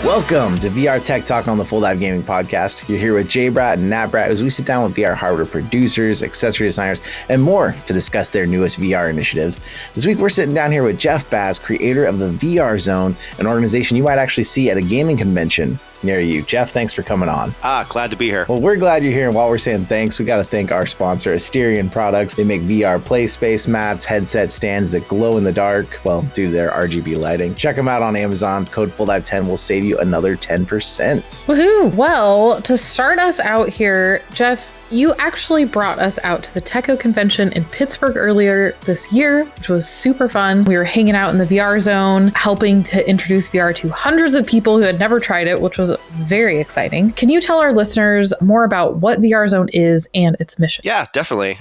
Welcome to VR Tech Talk on the Full Dive Gaming Podcast. You're here with J-Brat and Nat-Brat as we sit down with VR hardware producers, accessory designers, and more to discuss their newest VR initiatives. This week, we're sitting down here with Jeff Baz, creator of the VRZone, an organization you might actually see at a gaming convention near you. Jeff, thanks for coming on. Glad to be here. Well, we're glad you're here. And while we're saying thanks, we got to thank our sponsor, Asterion Products. They make VR play space mats, headset stands that glow in the dark, well, due to their RGB lighting. Check them out on Amazon. Code FULLDIVE10 will save you another 10%. Woohoo! Well, to start us out here, Jeff, you actually brought us out to the TECO convention in Pittsburgh earlier this year, which was super fun. We were hanging out in the VRZone, helping to introduce VR to hundreds of people who had never tried it, which was very exciting. Can you tell our listeners more about what VRZone is and its mission? Yeah, definitely.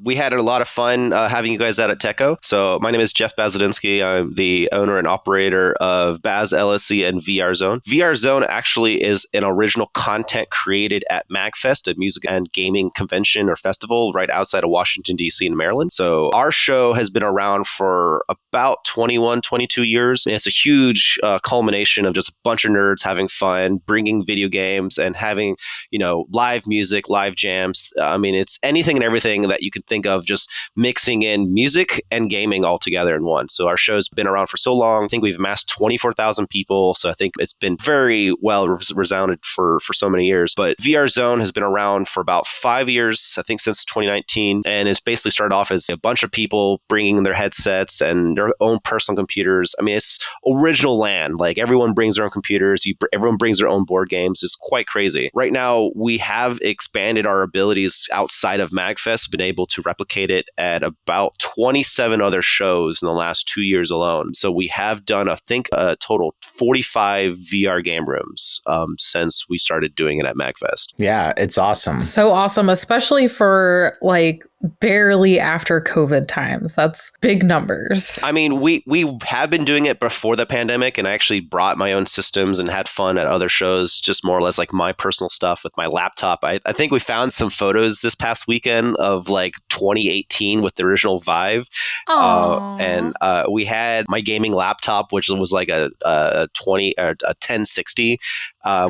We had a lot of fun having you guys out at TECO. So my name is Jeff Bazadinsky. I'm the owner and operator of Baz LLC and VRZone. VRZone actually is an original content created at MAGFest, a music and gaming convention or festival right outside of Washington, D.C. in Maryland. So our show has been around for about 21, 22 years. And it's a huge culmination of just a bunch of nerds having fun, bringing video games and having, live music, live jams. It's anything and everything that you could think of, just mixing in music and gaming all together in one. So our show's been around for so long. I think we've amassed 24,000 people. So I think it's been very well resounded for so many years. But VRZone has been around for about 5 years, I think since 2019. And it's basically started off as a bunch of people bringing their headsets and their own personal computers. It's original land. Like everyone brings their own computers. Everyone brings their own board games. It's quite crazy. Right now, we have expanded our abilities outside of MAGFest, been able to replicate it at about 27 other shows in the last 2 years alone. So we have done, I think, a total 45 VR game rooms since we started doing it at MAGFest. Yeah, it's awesome. So awesome, especially for barely after COVID times. That's big numbers. We have been doing it before the pandemic, and I actually brought my own systems and had fun at other shows, just more or less like my personal stuff with my laptop. I think we found some photos this past weekend of 2018 with the original Vive. And we had my gaming laptop, which was like a 1060.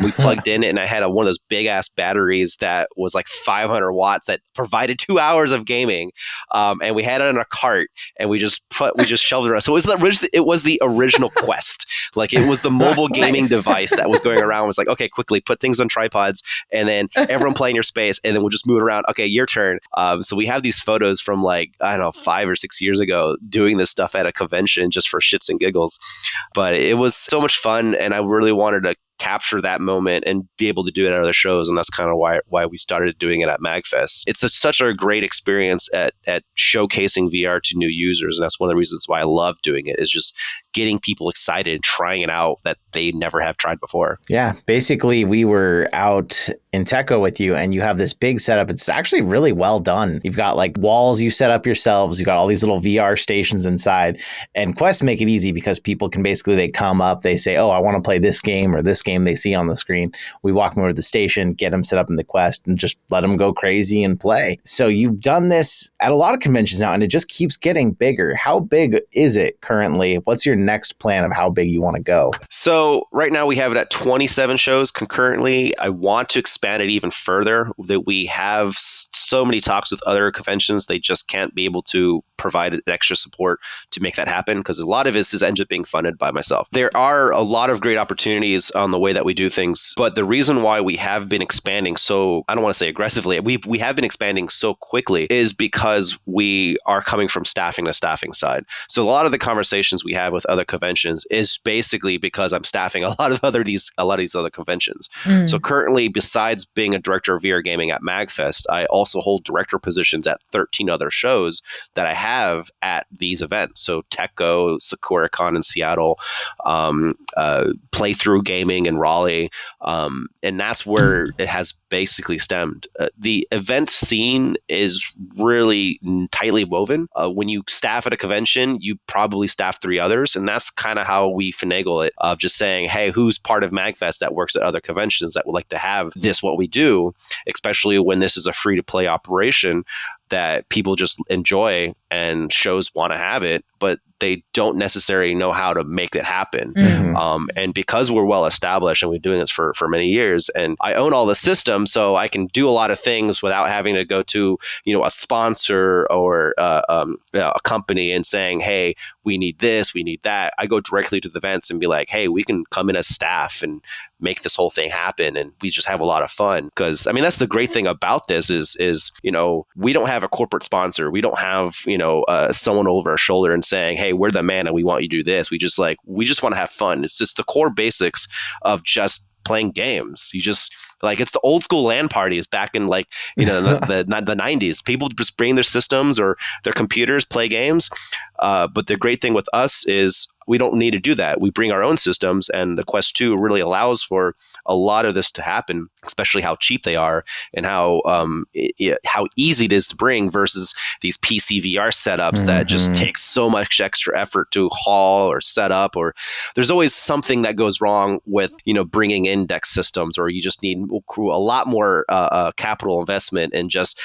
We plugged in it, and I had one of those big ass batteries that was like 500 watts that provided 2 hours of gaming. And we had it in a cart, and we just shelved it around. So it was the original Quest. It was the mobile gaming device that was going around. It was like, okay, quickly put things on tripods, and then everyone play in your space, and then we'll just move it around. Okay, your turn. So we have these photos from 5 or 6 years ago doing this stuff at a convention just for shits and giggles. But it was so much fun, and I really wanted to capture that moment and be able to do it at other shows. And that's kind of why we started doing it at MAGFest. It's such a great experience at showcasing VR to new users. And that's one of the reasons why I love doing it, is just getting people excited and trying it out that they never have tried before. Yeah, basically we were out in TECO with you, and you have this big setup. It's actually really well done. You've got walls you set up yourselves. You've got all these little VR stations inside, and Quest make it easy because people can they come up, they say, oh, I want to play this game or this game they see on the screen. We walk them over to the station, get them set up in the Quest, and just let them go crazy and play. So you've done this at a lot of conventions now, and it just keeps getting bigger. How big is it currently? What's your next plan of how big you want to go? So right now we have it at 27 shows concurrently. I want to expand it even further. That we have so many talks with other conventions, they just can't be able to provide extra support to make that happen, because a lot of it ends up being funded by myself. There are a lot of great opportunities on the way that we do things, but the reason why we have been expanding so, I don't want to say aggressively, we have been expanding so quickly is because we are coming from staffing to staffing side. So a lot of the conversations we have with other conventions is basically because I'm staffing a lot of these other conventions. So currently, besides being a director of VR gaming at MAGFest, I also hold director positions at 13 other shows that I have at these events. So TECO, SakuraCon in Seattle, Playthrough Gaming in Raleigh, and that's where it has basically stemmed. The event scene is really tightly woven. When you staff at a convention, you probably staff 3 others, and that's kind of how we finagle it, of just saying, hey, who's part of MAGFest that works at other conventions that would like to have this, what we do, especially when this is a free-to-play operation that people just enjoy and shows want to have it. but they don't necessarily know how to make it happen. Mm. And because we're well established and we've been doing this for many years, and I own all the systems, so I can do a lot of things without having to go to, a sponsor or a company and saying, hey, we need this, we need that. I go directly to the events and be like, hey, we can come in as staff and make this whole thing happen, and we just have a lot of fun. Because that's the great thing about this is we don't have a corporate sponsor, we don't have someone over our shoulder and saying, hey, we're the man and we want you to do this. We just want to have fun. It's just the core basics of just playing games. You just it's the old school LAN parties back in the 90s. People just bring their systems or their computers, play games. But the great thing with us is we don't need to do that. We bring our own systems, and the Quest 2 really allows for a lot of this to happen, especially how cheap they are and how easy it is to bring versus these PC VR setups that just take so much extra effort to haul or set up, or there's always something that goes wrong with, bringing index systems, or you just need a lot more capital investment and just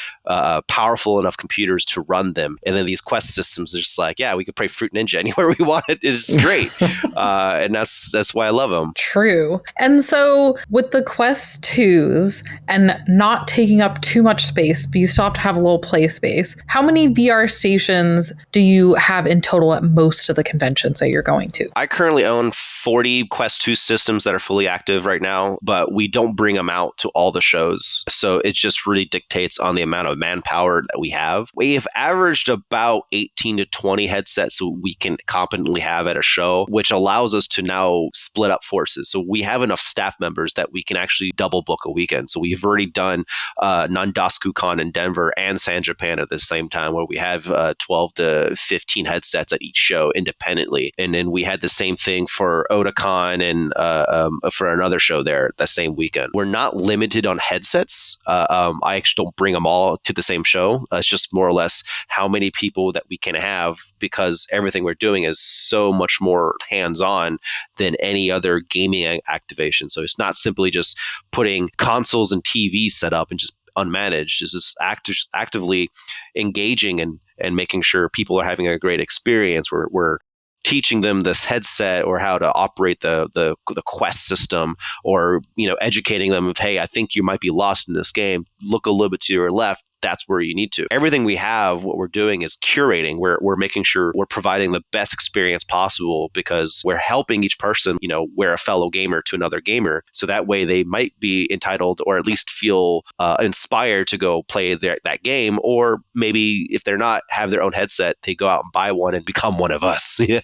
powerful enough computers to run them. And then these Quest systems are just we could play Fruit Ninja anywhere we want. It's great. And that's why I love them. True. And so with the Quest 2s and not taking up too much space, but you still have to have a little play space, how many VR stations do you have in total at most of the conventions that you're going to? I currently own 40 Quest 2 systems that are fully active right now, but we don't bring them out to all the shows. So it just really dictates on the amount of manpower that we have. We have averaged about 18 to 20 headsets so we can competently have at a show, which allows us to now split up forces. So we have enough staff members that we can actually double book a weekend. So we've already done Nandasku-con in Denver and San Japan at the same time, where we have 12 to 15 headsets at each show independently. And then we had the same thing for Otakon and for another show there that same weekend. We're not limited on headsets. I actually don't bring them all to the same show. It's just more or less how many people that we can have, because everything we're doing is so much more hands-on than any other gaming activation. So it's not simply just putting consoles and TVs set up and just unmanaged. It's just actively engaging and making sure people are having a great experience. We're teaching them this headset or how to operate the Quest system, or educating them of, hey, I think you might be lost in this game. Look a little bit to your left. That's where you need to. Everything we have, what we're doing is curating. We're making sure we're providing the best experience possible, because we're helping each person, we're a fellow gamer to another gamer. So that way they might be entitled, or at least feel inspired to go play that game. Or maybe if they're not, have their own headset, they go out and buy one and become one of us. Yes.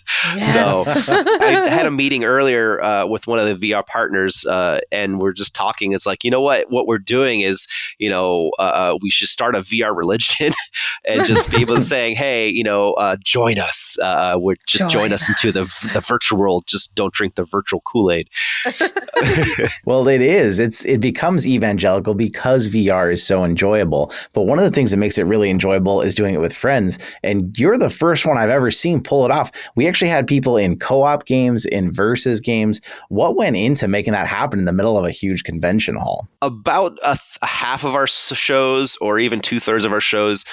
So I had a meeting earlier with one of the VR partners, and we're just talking. It's like, what we're doing is, we should start a VR religion and just people saying, hey, join us. Join us into the virtual world. Just don't drink the virtual Kool-Aid. Well, it becomes evangelical because VR is so enjoyable. But one of the things that makes it really enjoyable is doing it with friends. And you're the first one I've ever seen pull it off. We actually had people in co-op games, in versus games. What went into making that happen in the middle of a huge convention hall? About a half of our shows, or even 2/3 of our shows,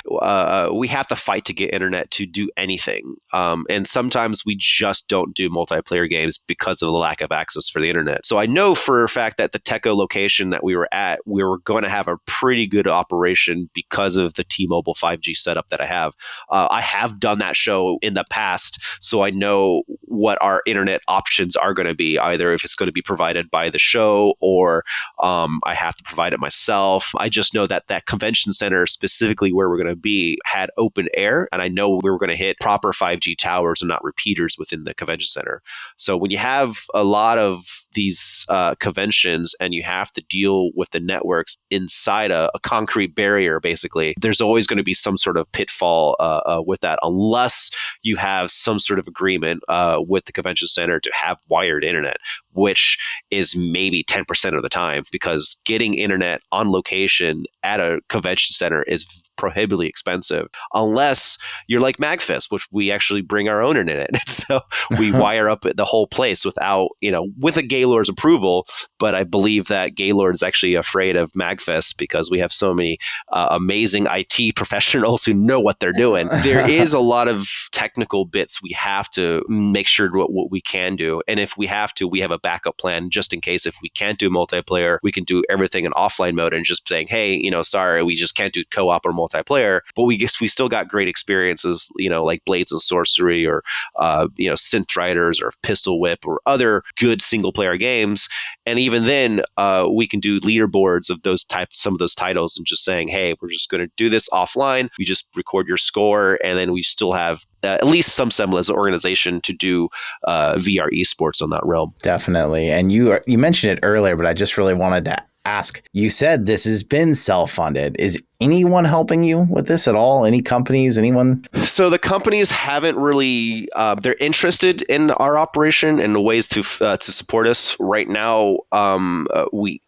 we have to fight to get internet to do anything. And sometimes we just don't do multiplayer games because of the lack of access for the internet. So I know for a fact that the Teco location that we were at, we were going to have a pretty good operation because of the T-Mobile 5G setup that I have. I have done that show in the past, so I know what our internet options are going to be, either if it's going to be provided by the show or I have to provide it myself. I just know that convention center, specifically where we're going to be, had open air, and I know we were going to hit proper 5G towers and not repeaters within the convention center. So when you have a lot of these conventions and you have to deal with the networks inside a concrete barrier, basically, there's always going to be some sort of pitfall with that, unless you have some sort of agreement with the convention center to have wired internet, which is maybe 10% of the time, because getting internet on location at a convention center is prohibitively expensive unless you're like MAGFest, which we actually bring our own internet. So we wire up the whole place without, with a Gaylord's approval. But I believe that Gaylord is actually afraid of MAGFest because we have so many amazing IT professionals who know what they're doing. There is a lot of technical bits we have to make sure what we can do. And if we have to, we have a backup plan just in case if we can't do multiplayer, we can do everything in offline mode and just saying, hey, sorry, we just can't do co-op or multiplayer. But we still got great experiences, like Blades of Sorcery or, Synth Riders or Pistol Whip or other good single player games. And even then, we can do leaderboards of some of those titles and just saying, hey, we're just going to do this offline. We just record your score, and then we still have at least some semblance of organization to do VR esports on that realm. Definitely. And you mentioned it earlier, but I just really wanted to ask. You said this has been self-funded. Is anyone helping you with this at all? Any companies, anyone? So the companies haven't really, they're interested in our operation and the ways to support us. Right now,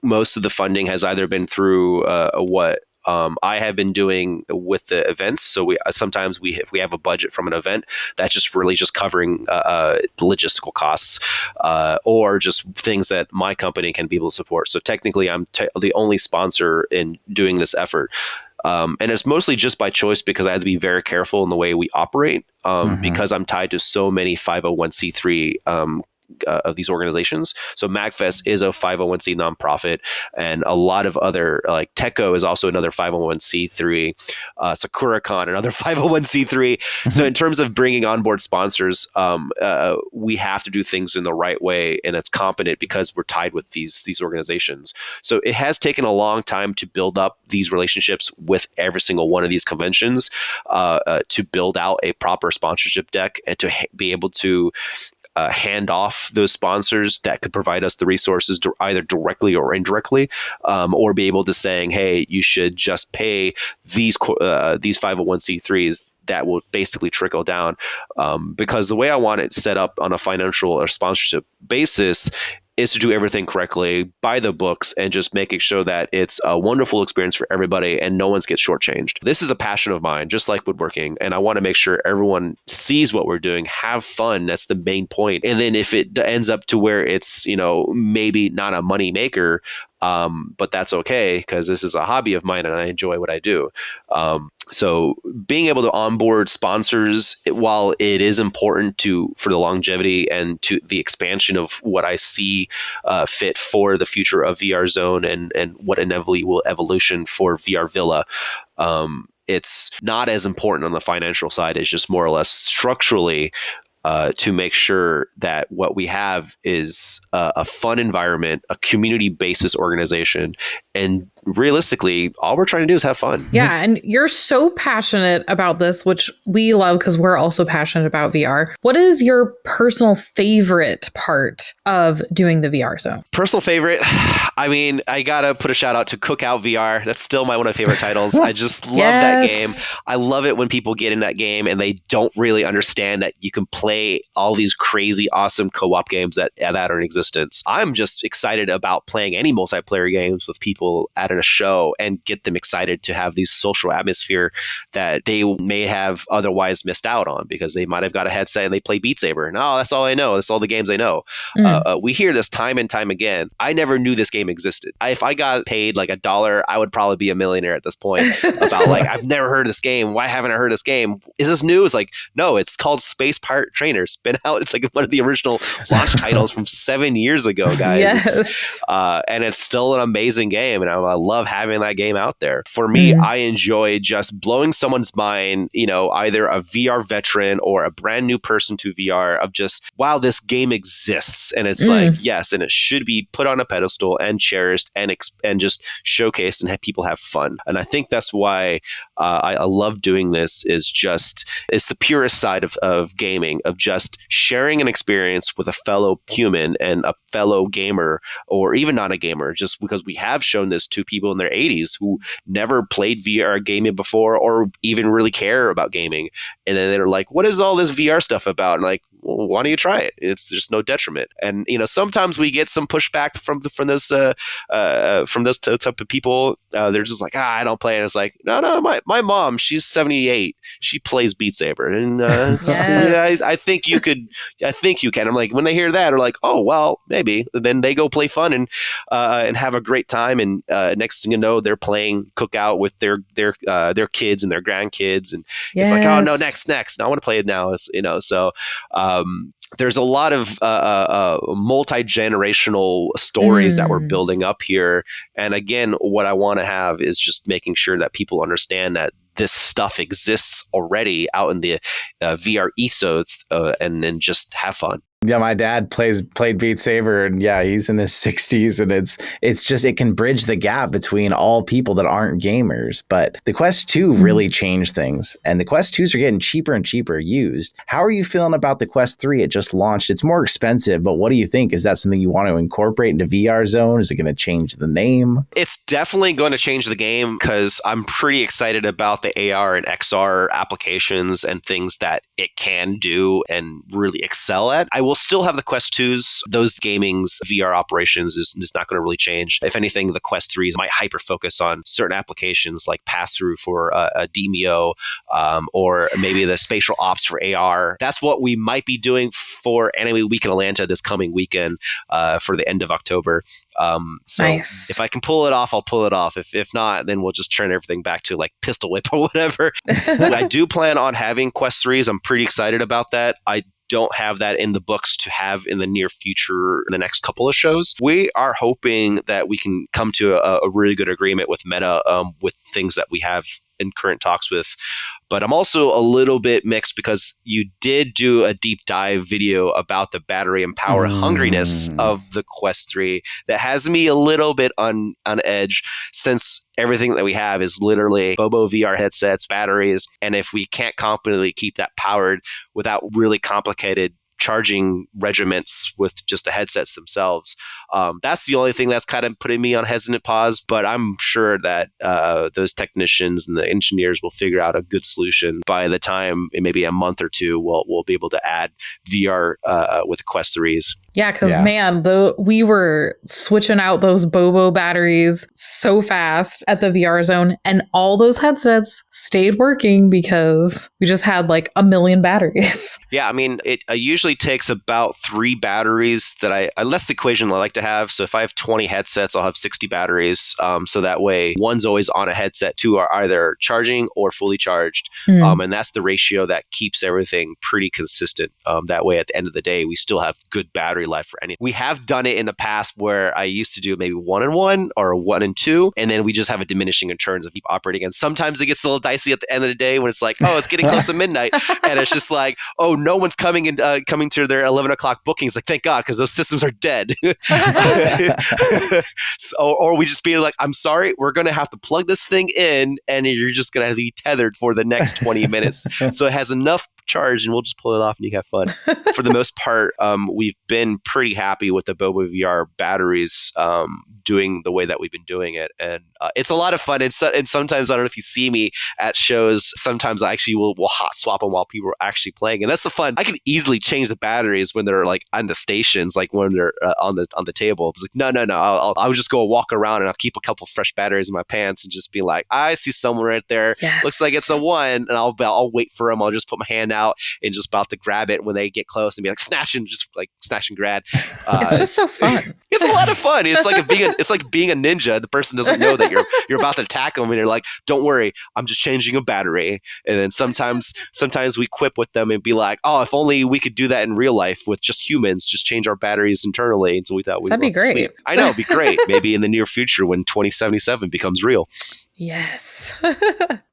most of the funding has either been through what I have been doing with the events. So sometimes if we have a budget from an event, that's just really just covering the logistical costs or just things that my company can be able to support. So technically, I'm the only sponsor in doing this effort. And it's mostly just by choice because I have to be very careful in the way we operate because I'm tied to so many 501c3 of these organizations. So MAGFest is a 501c nonprofit, and a lot of other, like TECO is also another 501c3, SakuraCon, another 501c3. So in terms of bringing on board sponsors, we have to do things in the right way, and it's competent because we're tied with these organizations. So it has taken a long time to build up these relationships with every single one of these conventions to build out a proper sponsorship deck and to be able to hand off those sponsors that could provide us the resources either directly or indirectly, or be able to saying, hey, you should just pay these 501c3s that will basically trickle down. Because the way I want it set up on a financial or sponsorship basis is to do everything correctly, by the books, and just making sure that it's a wonderful experience for everybody and no one gets shortchanged. This is a passion of mine, just like woodworking, and I want to make sure everyone sees what we're doing, have fun. That's the main point. And then if it ends up to where it's, maybe not a money maker, but that's okay because this is a hobby of mine and I enjoy what I do. So being able to onboard sponsors, while it is important for the longevity and to the expansion of what I see fit for the future of VRZone and what inevitably will evolution for VR Villa, it's not as important on the financial side. It's just more or less structurally to make sure that what we have is a fun environment, a community basis organization, and realistically, all we're trying to do is have fun. Yeah, and you're so passionate about this, which we love because we're also passionate about VR. What is your personal favorite part of doing the VR Zone? Personal favorite? I mean, I gotta put a shout out to Cookout VR. That's still one of my favorite titles. I just love that game. I love it when people get in that game and they don't really understand that you can play all these crazy, awesome co-op games that are in existence. I'm just excited about playing any multiplayer games with people at a show and get them excited to have these social atmosphere that they may have otherwise missed out on because they might have got a headset and they play Beat Saber. No, that's all I know. That's all the games I know. We hear this time and time again. I never knew this game existed. If I got paid like $1, I would probably be a millionaire at this point about like, I've never heard of this game. Why haven't I heard of this game? Is this new? It's like, no, it's called Space Pirate Trainer. It's been out. It's like one of the original launch titles from 7 years ago, guys. Yes. And it's still an amazing game. And I love having that game out there. For me, I enjoy just blowing someone's mind, either a VR veteran or a brand new person to VR of just, wow, this game exists. And it's like, yes, and it should be put on a pedestal and cherished and just showcased and have people have fun. And I think that's why I love doing this it's the purest side of gaming, of just sharing an experience with a fellow human and a fellow gamer, or even not a gamer, just because we have shown this to people in their 80s who never played VR gaming before or even really care about gaming. And then they're like, what is all this VR stuff about? And like, well, why don't you try it? It's just no detriment. And sometimes we get some pushback from those type of people. They're just like, I don't play. And it's like, no, my mom, she's 78. She plays Beat Saber, and Yes. I think you could. I think you can. I'm like, when they hear that, they're like, oh well, maybe. Then they go play fun and have a great time. And next thing you know, they're playing Cookout with their kids and their grandkids, and it's like, oh no, next. No, I want to play it now. So. There's a lot of multi-generational stories that we're building up here. And again, what I want to have is just making sure that people understand that this stuff exists already out in the VR ethos, and then just have fun. Yeah, my dad played Beat Saber, and yeah, he's in his 60s, and it's just, it can bridge the gap between all people that aren't gamers. But the Quest 2 really changed things, and the Quest 2s are getting cheaper and cheaper used. How are you feeling about the Quest 3? It just launched. It's more expensive, but what do you think? Is that something you want to incorporate into VRZone? Is it going to change the name? It's definitely going to change the game, because I'm pretty excited about the AR and XR applications and things that it can do and really excel at. I will still have the Quest 2s. Those gaming's VR operations is not going to really change. If anything, the Quest 3s might hyper focus on certain applications like pass-through for a DMEO, or maybe the spatial ops for AR. That's what we might be doing for Anime Week in Atlanta this coming weekend, for the end of October. So Nice. if I can pull it off, I'll pull it off. If not, then we'll just turn everything back to like Pistol Whip or whatever. I do plan on having Quest 3s. I'm pretty excited about that. I don't have that in the books to have in the near future in the next couple of shows. We are hoping that we can come to a really good agreement with Meta, with things that we have in current talks with. But I'm also a little bit mixed, because you did do a deep dive video about the battery and power hungriness of the Quest 3 that has me a little bit on edge, since everything that we have is literally BoboVR headsets, batteries, and if we can't competently keep that powered without really complicated charging regiments with just the headsets themselves, that's the only thing that's kind of putting me on hesitant pause. But I'm sure that those technicians and the engineers will figure out a good solution. By the time, in maybe a month or two, we'll be able to add VR with the Quest 3s. Yeah, because man, we were switching out those Bobo batteries so fast at the VRZone, and all those headsets stayed working because we just had like a million batteries. Yeah, I mean, it usually takes about 3 batteries that that's the equation I like to have. So if I have 20 headsets, I'll have 60 batteries. So that way, one's always on a headset, 2 are either charging or fully charged. And that's the ratio that keeps everything pretty consistent. That way, at the end of the day, we still have good battery life for anything. We have done it in the past where I used to do maybe 1 and 1 or 1 and 2, and then we just have a diminishing returns of keep operating. And sometimes it gets a little dicey at the end of the day when it's like, oh, it's getting close to midnight, and it's just like, oh, no one's coming to their 11 o'clock bookings. Like, thank God, because those systems are dead. Or we just be like, I'm sorry, we're going to have to plug this thing in, and you're just going to be tethered for the next 20 minutes. So it has enough charge, and we'll just pull it off and you have fun. For the most part, we've been pretty happy with the BoboVR batteries doing the way that we've been doing it, and it's a lot of fun. And sometimes, I don't know if you see me at shows, sometimes I actually will hot swap them while people are actually playing, and that's the fun. I can easily change the batteries when they're like on the stations, like when they're on the table. It's like no, I'll just go walk around and I'll keep a couple fresh batteries in my pants and just be like, I see someone right there. Yes. Looks like it's a 1, and I'll wait for them. I'll just put my hand out and just about to grab it when they get close and be like snatch and grab. It's just so fun. It's a lot of fun. It's like being a ninja. The person doesn't know that you're about to attack them, and you're like, don't worry, I'm just changing a battery. And then sometimes we quip with them and be like, oh, if only we could do that in real life with just humans, just change our batteries internally until we thought we That'd be great. sleep. I know, it'd be great. Maybe in the near future when 2077 becomes real. Yes.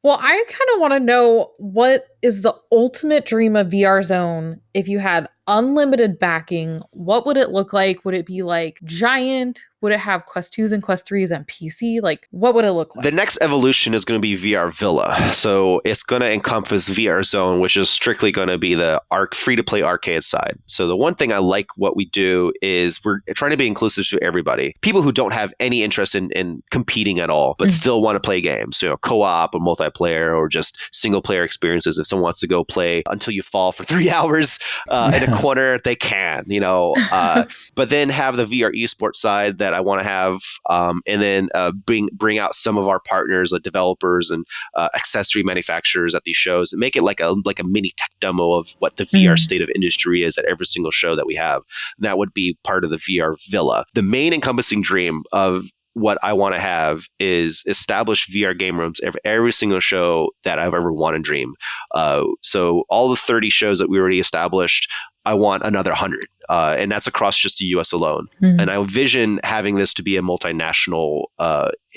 Well, I kind of want to know, what is the ultimate dream of VRZone if you had unlimited backing? What would it look like? Would it be like giant? Would it have Quest 2s and Quest 3s and PC? Like, what would it look like? The next evolution is going to be VR Villa. So it's going to encompass VRZone, which is strictly going to be the free-to-play arcade side. So the one thing I like what we do is we're trying to be inclusive to everybody. People who don't have any interest in competing at all, but still want to play games, co-op or multiplayer or just single-player experiences. If someone wants to go play until you fall for 3 hours in a corner, they can, but then have the VR esports side that I want to have, and then bring out some of our partners, like developers and accessory manufacturers at these shows, and make it like a mini tech demo of what the VR state of industry is at every single show that we have. And that would be part of the VR Villa. The main encompassing dream of what I want to have is establish VR game rooms every single show that I've ever wanted to dream. So all the 30 shows that we already established, I want another 100. And that's across just the US alone. And I envision having this to be a multinational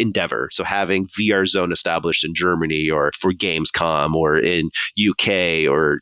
endeavor. So having VRZone established in Germany or for Gamescom or in UK or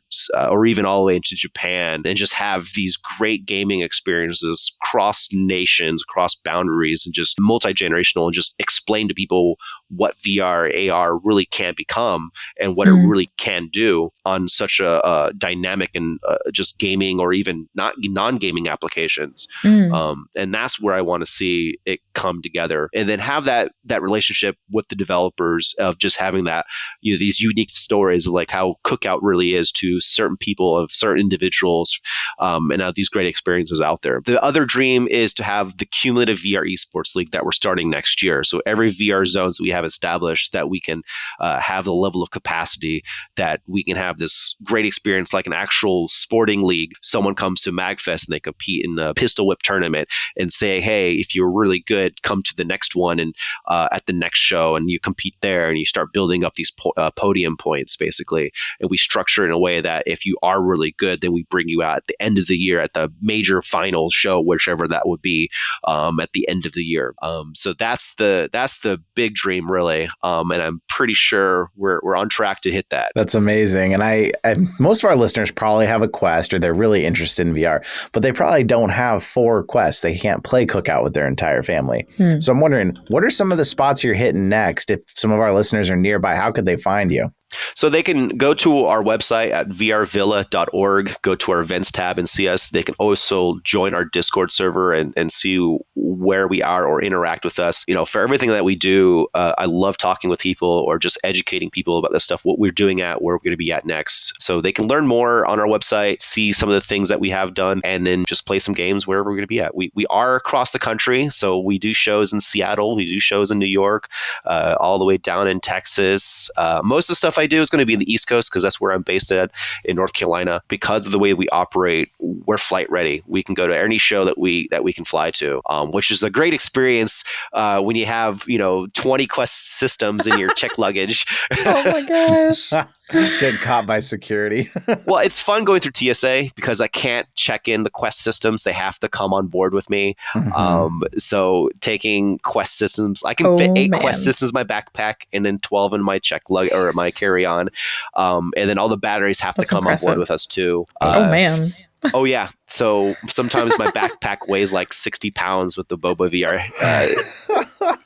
even all the way into Japan, and just have these great gaming experiences cross nations, cross boundaries, and just multi-generational, and just explain to people what VR, AR really can become and what it really can do on such a dynamic and just gaming or even not non-gaming applications. And that's where I want to see it come together, and then have that relationship with the developers of just having that, these unique stories of like how Cookout really is to certain people, of certain individuals, and have these great experiences out there. The other dream is to have the cumulative VR esports league that we're starting next year. So every VR zones we have established, that we can have the level of capacity that we can have this great experience like an actual sporting league. Someone comes to MAGFest and they compete in a pistol whip tournament and say, hey, if you're really good, come to the next one and at the next show, and you compete there, and you start building up these podium points basically. And we structure it in a way that if you are really good, then we bring you out at the end of the year at the major final show, whichever that would be, at the end of the year. So that's the big dream really. And I'm pretty sure we're on track to hit that. That's amazing. And most of our listeners probably have a Quest, or they're really interested in VR, but they probably don't have 4 Quests. They can't play Cookout with their entire family. So I'm wondering, what are some of the spots you're hitting next? If some of our listeners are nearby, how could they find you? So they can go to our website at vrvilla.org, go to our events tab and see us. They can also join our Discord server and see where we are or interact with us. For everything that we do, I love talking with people or just educating people about this stuff, what we're doing where we're going to be at next. So they can learn more on our website, see some of the things that we have done, and then just play some games wherever we're going to be at. We are across the country, so we do shows in Seattle, we do shows in New York, all the way down in Texas. Most of the stuff I do is going to be in the East Coast because that's where I'm based at in North Carolina. Because of the way we operate, we're flight ready. We can go to any show that we can fly to, which is a great experience when you have 20 Quest systems in your checked luggage. Oh my gosh. Get caught by security. Well, it's fun going through TSA because I can't check in the Quest systems. They have to come on board with me. So taking Quest systems, I can fit 8 Quest systems in my backpack and then 12 in my check lug or my carry-on. And then all the batteries have to come on board with us too. Oh man. Oh yeah. So sometimes my backpack weighs like 60 pounds with the BoboVR.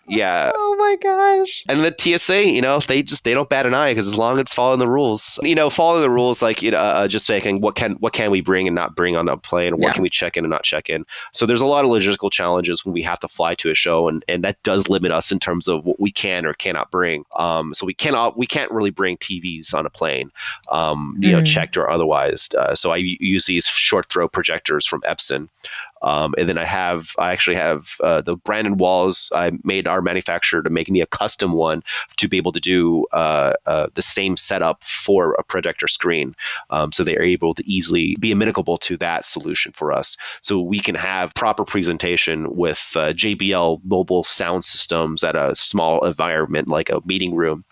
Yeah. Oh my gosh. And the TSA, they don't bat an eye because as long as it's following the rules, following the rules, like, just thinking what can we bring and not bring on a plane, or what can we check in and not check in. So there's a lot of logistical challenges when we have to fly to a show, and that does limit us in terms of what we can or cannot bring. So we can't really bring TVs on a plane, checked or otherwise. So I use these short throw projectors from Epson. And then I actually have the Brandon walls. I made our manufacturer to make me a custom one to be able to do the same setup for a projector screen. So they are able to easily be amenable to that solution for us. So we can have proper presentation with JBL mobile sound systems at a small environment like a meeting room.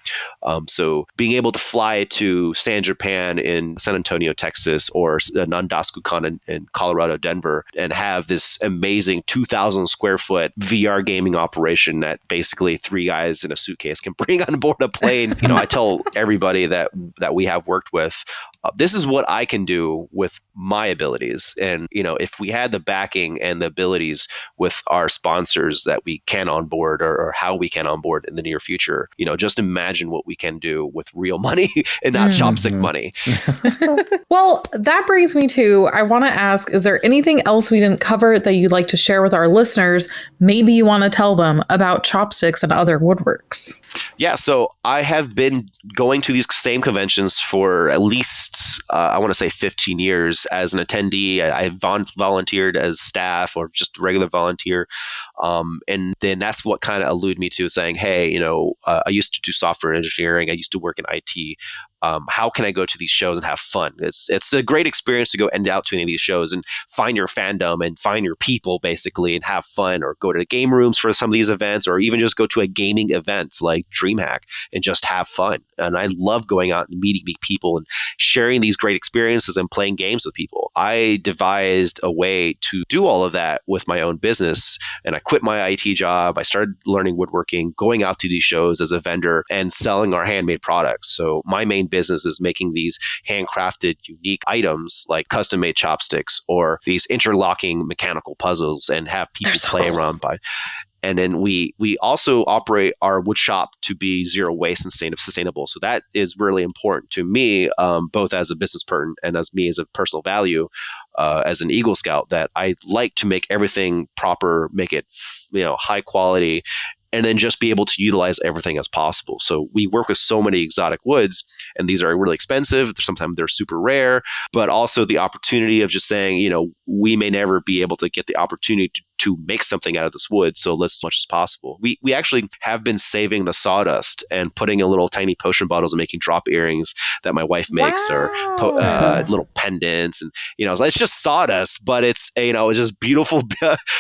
So being able to fly to San Japan in San Antonio, Texas, or Nandasukukan in Colorado, Denver, and have this amazing 2,000 square foot VR gaming operation that basically 3 guys in a suitcase can bring on board a plane. I tell everybody that we have worked with, this is what I can do with my abilities. And, if we had the backing and the abilities with our sponsors that we can onboard or how we can onboard in the near future, just imagine what we can do with real money and not chopstick money. Well, that brings me to, I want to ask, is there anything else we didn't cover that you'd like to share with our listeners? Maybe you want to tell them about chopsticks and other woodworks. Yeah, so I have been going to these same conventions for at least, I want to say 15 years as an attendee. I volunteered as staff or just regular volunteer. And then that's what kind of alluded me to saying, hey, I used to do software engineering. I used to work in IT. How can I go to these shows and have fun? It's a great experience to go end out to any of these shows and find your fandom and find your people basically and have fun, or go to the game rooms for some of these events, or even just go to a gaming events like DreamHack and just have fun. And I love going out and meeting people and sharing these great experiences and playing games with people. I devised a way to do all of that with my own business, and I quit my IT job. I started learning woodworking, going out to these shows as a vendor and selling our handmade products. So my main business is making these handcrafted, unique items like custom-made chopsticks or these interlocking mechanical puzzles, and have people play around by. And then we also operate our wood shop to be zero waste and sustainable. So that is really important to me, both as a business person and as me as a personal value, as an Eagle Scout, that I like to make everything proper, make it high quality, and then just be able to utilize everything as possible. So we work with so many exotic woods, and these are really expensive. Sometimes they're super rare, but also the opportunity of just saying, we may never be able to get the opportunity to make something out of this wood. So let's as much as possible. We actually have been saving the sawdust and putting in little tiny potion bottles and making drop earrings that my wife makes, or little pendants. And, it's just sawdust, but it's just beautiful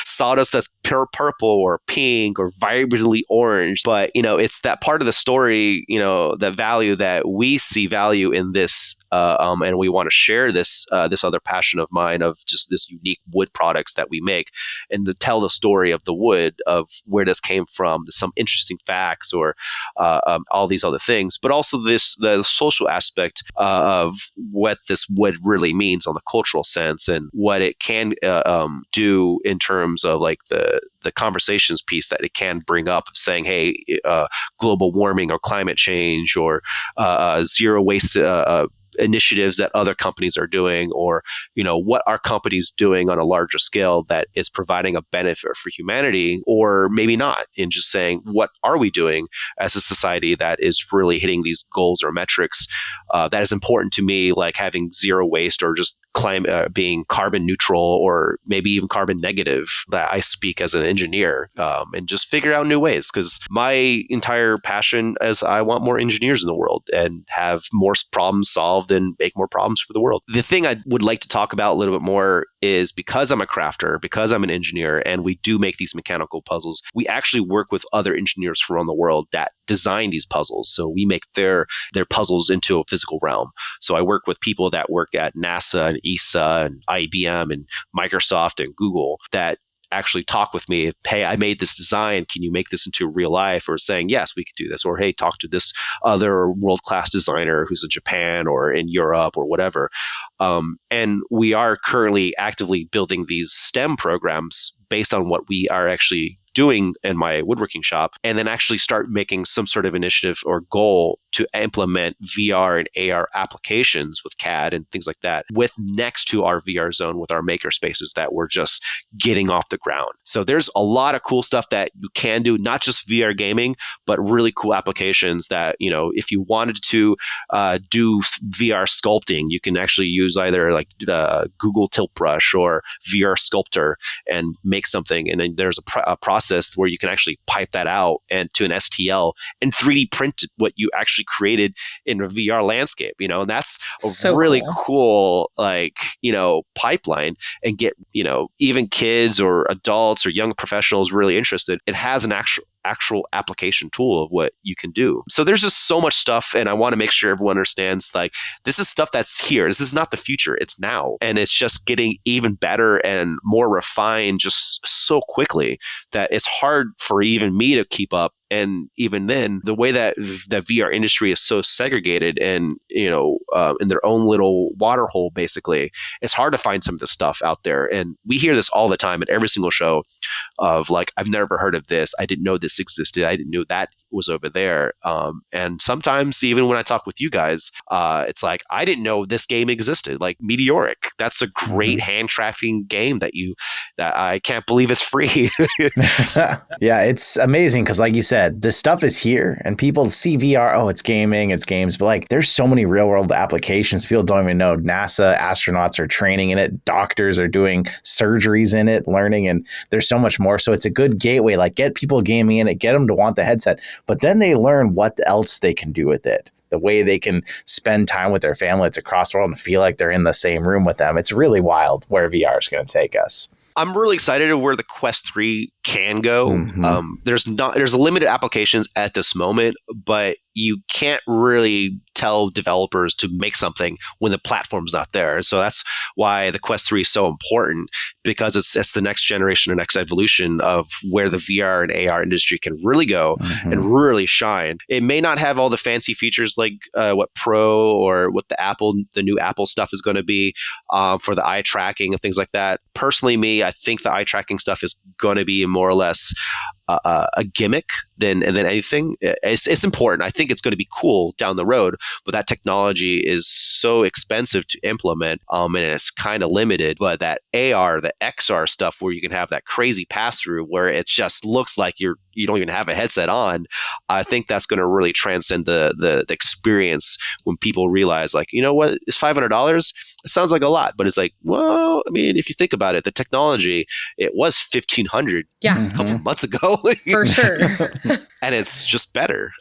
sawdust that's pure purple or pink or vibrantly orange. But, it's that part of the story, that value that we see value in this, and we want to share this other passion of mine of just this unique wood products that we make, and to tell the story of the wood, of where this came from, some interesting facts, or all these other things, but also the social aspect of what this wood really means on the cultural sense, and what it can do in terms of like the conversations piece that it can bring up, saying, hey, global warming or climate change, or zero waste initiatives that other companies are doing, or what our company's doing on a larger scale that is providing a benefit for humanity, or maybe not, and just saying, what are we doing as a society that is really hitting these goals or metrics that is important to me, like having zero waste, or just being carbon neutral, or maybe even carbon negative, that I speak as an engineer, and just figure out new ways. Because my entire passion is I want more engineers in the world and have more problems solved and make more problems for the world. The thing I would like to talk about a little bit more is, because I'm a crafter, because I'm an engineer, and we do make these mechanical puzzles, we actually work with other engineers from around the world that design these puzzles. So we make their puzzles into a physical realm. So I work with people that work at NASA and ESA and IBM and Microsoft and Google that actually talk with me. Hey, I made this design. Can you make this into real life? Or saying, yes, we could do this. Or, hey, talk to this other world-class designer who's in Japan or in Europe or whatever. And we are currently actively building these STEM programs based on what we are actually doing in my woodworking shop, and then actually start making some sort of initiative or goal to implement VR and AR applications with CAD and things like that, with next to our VRZone with our maker spaces that we're just getting off the ground. So there's a lot of cool stuff that you can do, not just VR gaming, but really cool applications that, if you wanted to do VR sculpting, you can actually use either like Google Tilt Brush or VR Sculptor and make something. And then there's a process where you can actually pipe that out and to an STL and 3D print what you actually created in a VR landscape, and that's a really cool, pipeline, and get, even kids or adults or young professionals really interested. It has an actual application tool of what you can do. So there's just so much stuff, and I want to make sure everyone understands, like, this is stuff that's here. This is not the future. It's now. And it's just getting even better and more refined just so quickly that it's hard for even me to keep up. And even then, the way that the VR industry is so segregated and, in their own little water hole, basically, it's hard to find some of this stuff out there. And we hear this all the time at every single show of like, I've never heard of this. I didn't know this existed. I didn't know that was over there. And sometimes even when I talk with you guys, it's like, I didn't know this game existed, like Meteoric. That's a great hand tracking game that I can't believe it's free. Yeah, it's amazing because, like you said, this stuff is here and people see VR. Oh, it's gaming, it's games. But like, there's so many real world applications. People don't even know. NASA astronauts are training in it. Doctors are doing surgeries in it, learning. And there's so much more. So it's a good gateway. Like, get people gaming in it, get them to want the headset. But then they learn what else they can do with it. The way they can spend time with their families across the world and feel like they're in the same room with them. It's really wild where VR is going to take us. I'm really excited where the Quest 3 can go. Mm-hmm. There's limited applications at this moment, but you can't really tell developers to make something when the platform's not there. So that's why the Quest 3 is so important, because it's the next generation and next evolution of where the VR and AR industry can really go and really shine. It may not have all the fancy features like what Pro or what the new Apple stuff is going to be for the eye tracking and things like that. Personally, I think the eye tracking stuff is going to be more or less a gimmick than anything. It's important. I think it's going to be cool down the road, but that technology is so expensive to implement, and it's kind of limited. But that AR, the XR stuff, where you can have that crazy pass through, where it just looks like you don't even have a headset on, I think that's going to really transcend the experience when people realize, like, you know what, it's $500. It sounds like a lot, but it's like, well, I mean, if you think about it, the technology, it was $1,500 a couple months ago. For sure. And it's just better.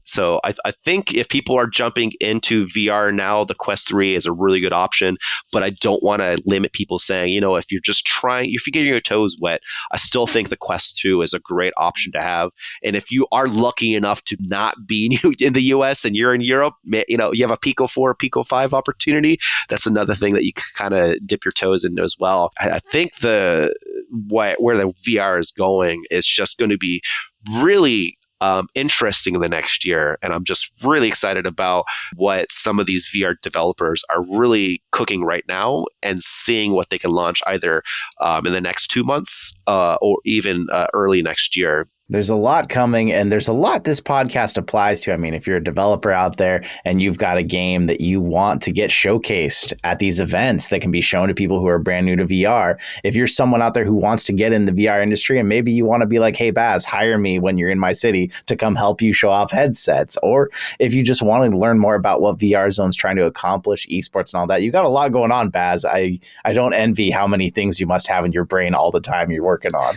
So I think if people are jumping into VR now, the Quest 3 is a really good option, but I don't want to limit people saying, if you're just if you're getting your toes wet, I still think the Quest 2 is a great option to have. And if you are lucky enough to not be in the US and you're in Europe, you have a Pico 4, Pico 5 opportunity. That's another thing that you can kind of dip your toes in as well. I think where the VR is going is just going to be really interesting in the next year. And I'm just really excited about what some of these VR developers are really cooking right now and seeing what they can launch either in the next 2 months or even early next year. There's a lot coming, and there's a lot this podcast applies to. I mean, if you're a developer out there and you've got a game that you want to get showcased at these events that can be shown to people who are brand new to VR, if you're someone out there who wants to get in the VR industry and maybe you want to be like, hey, Baz, hire me when you're in my city to come help you show off headsets. Or if you just want to learn more about what VRZone's trying to accomplish, esports and all that, you got a lot going on, Baz. I don't envy how many things you must have in your brain all the time you're working on.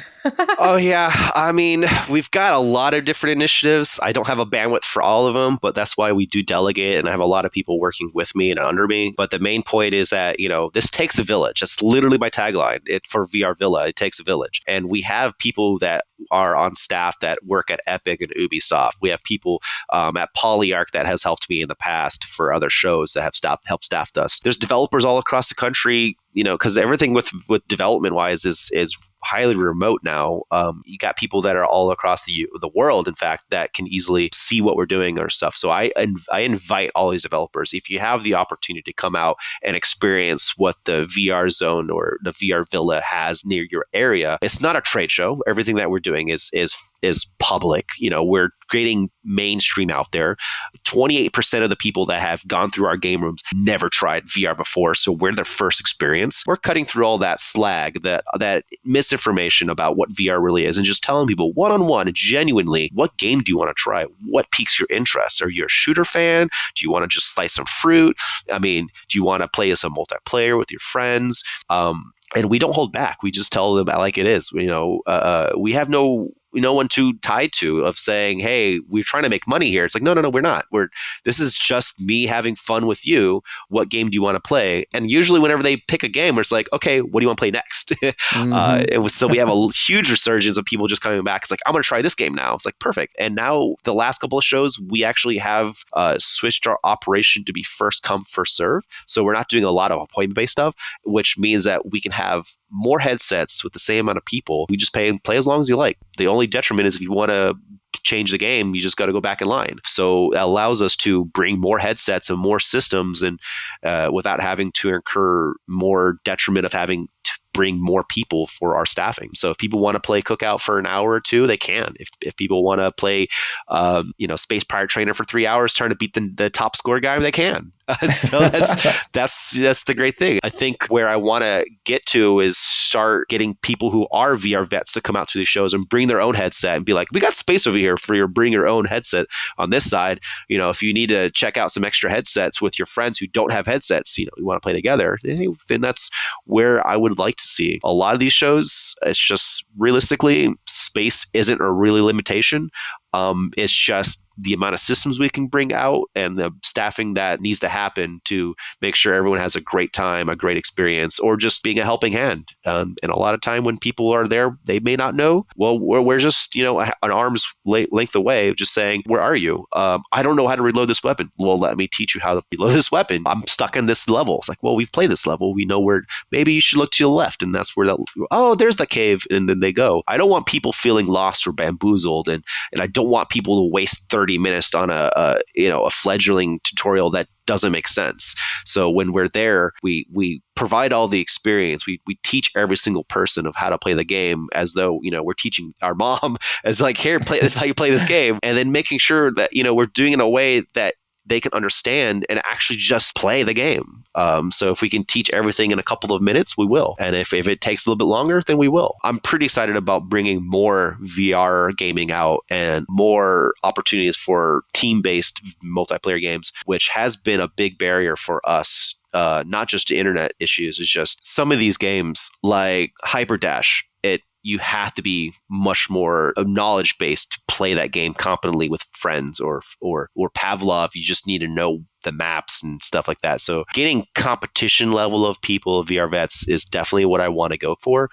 Oh, yeah. I mean, we've got a lot of different initiatives. I don't have a bandwidth for all of them, but that's why we do delegate, and I have a lot of people working with me and under me. But the main point is that, this takes a village. That's literally my tagline. For VR Villa, it takes a village. And we have people that are on staff that work at Epic and Ubisoft. We have people at Polyarc that has helped me in the past for other shows that have helped staffed us. There's developers all across the country, because everything with development wise is highly remote now. You got people that are all across the world, in fact, that can easily see what we're doing or stuff. So I invite all these developers, if you have the opportunity to come out and experience what the VRZone or the VR Villa has near your area. It's not a trade show. Everything that we're doing is public. We're creating mainstream out there. 28% of the people that have gone through our game rooms never tried VR before, so we're their first experience. We're cutting through all that slag, that misinformation about what VR really is, and just telling people one-on-one, genuinely, what game do you want to try? What piques your interest? Are you a shooter fan? Do you want to just slice some fruit? I mean, do you want to play as a multiplayer with your friends? And we don't hold back. We just tell them like it is. We have no no one too tied to of saying, hey, we're trying to make money here. It's like, no, we're not. This is just me having fun with you. What game do you want to play? And usually whenever they pick a game, it's like, okay, what do you want to play next? So we have a huge resurgence of people just coming back. It's like, I'm going to try this game now. It's like, perfect. And now the last couple of shows, we actually have switched our operation to be first come, first serve. So we're not doing a lot of appointment-based stuff, which means that we can have more headsets with the same amount of people. We just play as long as you like. The only detriment is if you want to change the game, you just got to go back in line. So it allows us to bring more headsets and more systems, and without having to incur more detriment of having to bring more people for our staffing. So if people want to play Cookout for an hour or two, they can. If people want to play, Space Pirate Trainer for 3 hours, trying to beat the top score guy, they can. So that's the great thing. I think where I want to get to is start getting people who are VR vets to come out to these shows and bring their own headset and be like, we got space over here for your bring your own headset on this side. If you need to check out some extra headsets with your friends who don't have headsets, you want to play together, then that's where I would like to see a lot of these shows. It's just realistically, space isn't a really limitation. It's just the amount of systems we can bring out and the staffing that needs to happen to make sure everyone has a great time, a great experience, or just being a helping hand. And a lot of time when people are there, they may not know. Well, we're just, an arm's length away, just saying, where are you? I don't know how to reload this weapon. Well, let me teach you how to reload this weapon. I'm stuck in this level. It's like, well, we've played this level. We know where, maybe you should look to the left. And that's where there's the cave. And then they go. I don't want people feeling lost or bamboozled. And I don't want people to waste 30 minutes on a fledgling tutorial that doesn't make sense. So when we're there, we provide all the experience. We teach every single person of how to play the game as though, we're teaching our mom as like, here, play this is how you play this game. And then making sure that, we're doing it in a way that they can understand and actually just play the game. So if we can teach everything in a couple of minutes, we will. And if it takes a little bit longer, then we will. I'm pretty excited about bringing more VR gaming out and more opportunities for team-based multiplayer games, which has been a big barrier for us. Not just to internet issues, it's just some of these games like Hyperdash, you have to be much more knowledge based to play that game competently with friends, or Pavlov. You just need to know the maps and stuff like that. So getting competition level of people, VR vets, is definitely what I want to go for.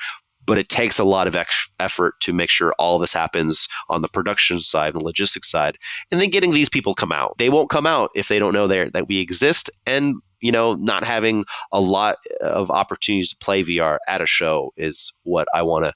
But it takes a lot of effort to make sure all of this happens on the production side and the logistics side. And then getting these people come out. They won't come out if they don't know that we exist. And not having a lot of opportunities to play VR at a show is what I want to,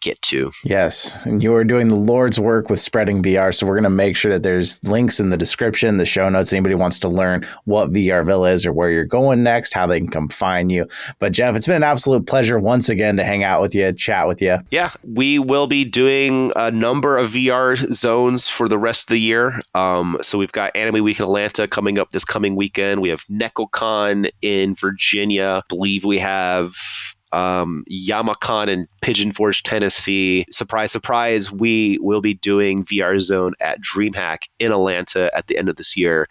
get to. Yes. And you are doing the Lord's work with spreading VR. So we're going to make sure that there's links in the description, the show notes. Anybody wants to learn what VRville is or where you're going next, how they can come find you. But Jeff, it's been an absolute pleasure once again to hang out with you, chat with you. Yeah, we will be doing a number of VR zones for the rest of the year. So we've got Anime Week in Atlanta coming up this coming weekend. We have NecoCon in Virginia. I believe we have YamaCon in Pigeon Forge, Tennessee. Surprise, surprise, we will be doing VRZone at DreamHack in Atlanta at the end of this year,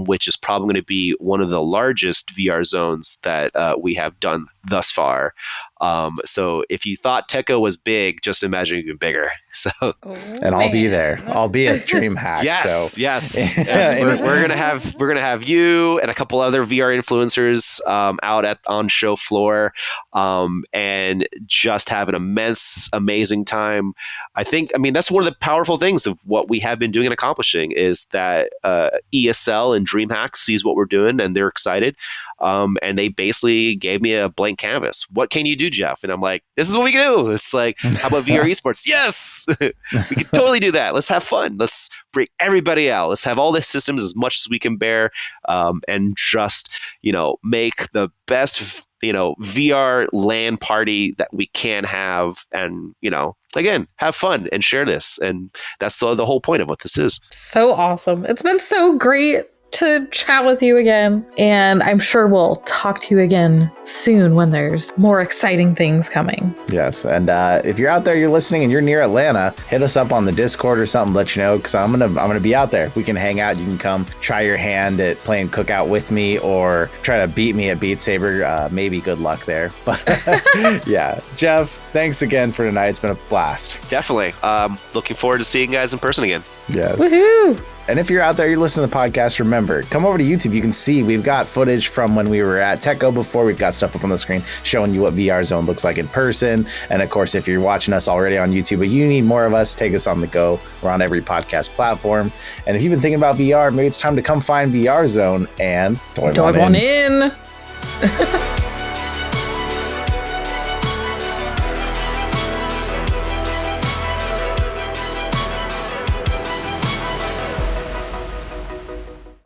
which is probably going to be one of the largest VR zones that we have done thus far. So if you thought Techo was big, just imagine even bigger. So, I'll be there. I'll be at DreamHack. Yes. We're gonna have you and a couple other VR influencers out on show floor, and just have an amazing time. I mean that's one of the powerful things of what we have been doing and accomplishing is that ESL and DreamHack sees what we're doing and they're excited. And they basically gave me a blank canvas. What can you do, Jeff? And I'm like, this is what we can do. It's like, how about VR esports? Yes, we can totally do that. Let's have fun. Let's bring everybody out. Let's have all the systems as much as we can bear, and just, make the best, VR LAN party that we can have. And, again, have fun and share this. And that's the whole point of what this is. So awesome. It's been so great to chat with you again. And I'm sure we'll talk to you again soon when there's more exciting things coming. Yes. And if you're out there, you're listening and you're near Atlanta, hit us up on the Discord or something, let you know, because I'm gonna be out there. We can hang out. You can come try your hand at playing Cookout with me or try to beat me at Beat Saber. Maybe good luck there. But yeah, Jeff, thanks again for tonight. It's been a blast. Definitely. Looking forward to seeing you guys in person again. Yes. Woohoo! And if you're out there, you're listening to the podcast, remember, come over to YouTube. You can see we've got footage from when we were at TechCo before. We've got stuff up on the screen showing you what VRZone looks like in person. And of course, if you're watching us already on YouTube, but you need more of us, take us on the go. We're on every podcast platform. And if you've been thinking about VR, maybe it's time to come find VRZone and dive on in.